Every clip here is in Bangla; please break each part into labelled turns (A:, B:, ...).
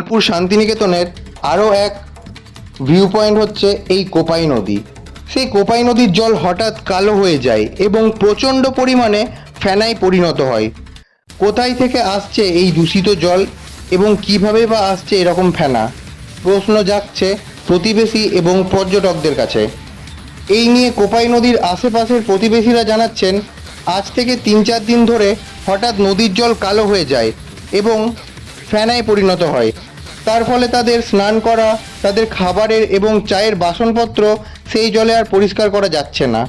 A: বোলপুর শান্তিনিকেতনের আরও এক ভিউ পয়েন্ট হচ্ছে এই কোপাই নদী। সেই কোপাই নদীর জল হঠাৎ কালো হয়ে যায় এবং প্রচণ্ড পরিমাণে ফেনায় পরিণত হয়। কোথায় থেকে আসছে এই দূষিত জল এবং কিভাবে বা আসছে এরকম ফেনা, প্রশ্ন জাগছে প্রতিবেশী এবং পর্যটকদের কাছে। এই নিয়ে কোপাই নদীর আশেপাশের প্রতিবেশীরা জানাচ্ছেন, আজ থেকে 3-4 দিন ধরে হঠাৎ নদীর জল কালো হয়ে যায় এবং ফেনায় পরিণত হয়। তার ফলে তাদের স্নান করা, তাদের খাবারের এবং চায়ের বাসনপত্র সেই জলে আর পরিষ্কার করা যাচ্ছে না।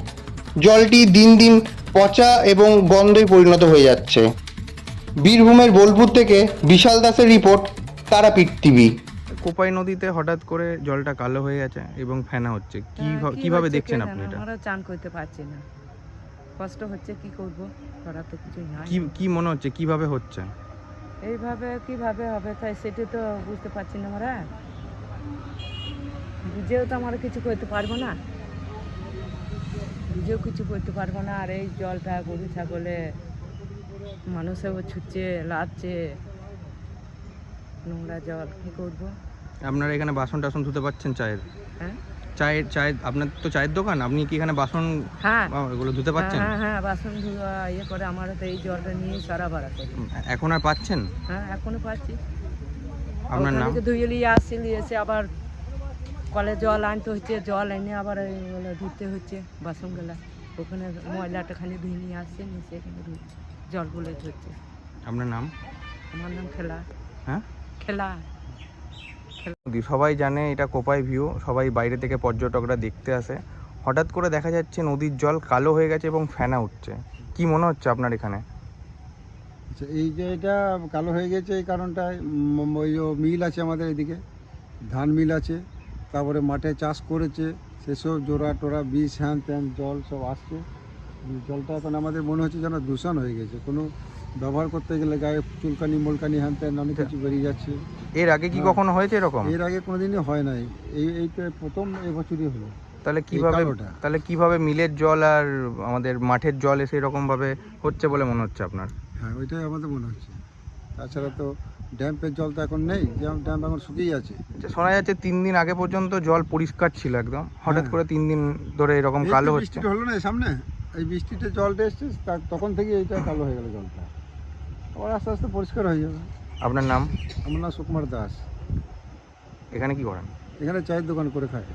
A: জলটি দিন দিন পচা এবং গন্ধে পরিণত হয়ে যাচ্ছে। বীরভূমের বোলপুর থেকে বিশাল দাসের রিপোর্ট, তারাপীঠ টিভি।
B: কোপাই নদীতে হঠাৎ করে জলটা কালো হয়ে গেছে এবং ফেনা হচ্ছে, কিভাবে দেখছেন আপনি এটা?
C: আমরা চান করতে পারছি না, কষ্ট হচ্ছে, কি করব, করার তো কিছু নাই।
B: কি মনে হচ্ছে কিভাবে হচ্ছে?
C: এইভাবে কিভাবে হবে তাই সেটা তো বুঝতে পারছি না। আমরা বুঝেও তো আমরা কিছু করতে পারবো না, বুঝেও কিছু করতে পারবো না। আর এই জলটা গরু ছাগলে মানুষেও ছুটছে, লাগছে, নোংরা জল, কি করব।
B: আপনারা এখানে বাসন টাসন ধুতে পারছেন?
C: হ্যাঁ
B: চায়ের আপনার তো চায়ের দোকান, আপনি কি এখানে বাসন
C: হ্যাঁ
B: এগুলো ধুতে পারছেন?
C: হ্যাঁ হ্যাঁ বাসন ধোয়া ইয়ে করে আমরা তো এই জলটা নিয়ে সারা বাড়া করি।
B: এখন আর পাচ্ছেন?
C: হ্যাঁ এখনো পাচ্ছি।
B: আপনার নাম?
C: ধুয়ে নিয়ে আসছি, নিয়ে এসে আবার কলে জল আনতে হচ্ছে, জল এনে আবার এইগুলো ধুতে হচ্ছে বাসনগুলা। ওখানে ময়লাটা খালি ধুয়ে নিয়ে আসছে, নিয়ে এসে এখানে জলগুলো ধুচ্ছে।
B: আপনার নাম?
C: আমার নাম খেলা।
B: হ্যাঁ,
C: খেলা।
B: সবাই জানে এটা কোপাই ভিউ, সবাই বাইরে থেকে পর্যটকরা দেখতে আসে। হঠাৎ করে দেখা যাচ্ছে নদীর জল কালো হয়ে গেছে এবং ফেনা উঠছে। কি মনে হচ্ছে আপনার এখানে?
D: আচ্ছা, এই যে এটা কালো হয়ে গেছে এই কারণটায় ওই মিল আছে আমাদের এদিকে, ধান মিল আছে, তারপরে মাঠে চাষ করেছে, সেসব জোড়া টোড়া বীজ হ্যান ত্যান জল সব আসছে। জলটা এখন আমাদের মনে হচ্ছে যেন দূষণ হয়ে গেছে, কোনো ব্যবহার করতে গেলে গায়ে চুলকানি মোলকানি হ্যান ত্যান অনেক কিছু বেরিয়ে যাচ্ছে।
B: এর আগে কি কখনো হয়েছে এরকম?
D: এর আগে কোনোদিনই হয় নাই, এইটা প্রথম এবছরই হলো।
B: তাহলে কিভাবে মিলের জল আর আমাদের মাঠের জল এসে এরকম ভাবে হচ্ছে বলে মনে হচ্ছে আপনার?
D: হ্যাঁ, ওইটাই আমাদের মনে হচ্ছে। তাছাড়া তো ড্যাম্পের জল তো এখন নেই, ড্যাম্প এখন শুকিয়ে আছে।
B: শোনা যাচ্ছে 3 দিন আগে পর্যন্ত জল পরিষ্কার ছিল একদম, হঠাৎ
D: হ্যাঁ।
B: করে 3 দিন ধরে এরকম
D: এই
B: কালো
D: তো
B: হচ্ছে।
D: বৃষ্টিটা হলো না সামনে, এই বৃষ্টিতে জলটা এসছে, তখন থেকে এইটা কালো হয়ে গেল জলটা। আবার আস্তে আস্তে পরিষ্কার হয়ে যাবে।
B: আপনার নাম?
D: আমার নাম সুকুমার দাস।
B: এখানে কি করেন?
D: এখানে চায়ের দোকান করে খায়।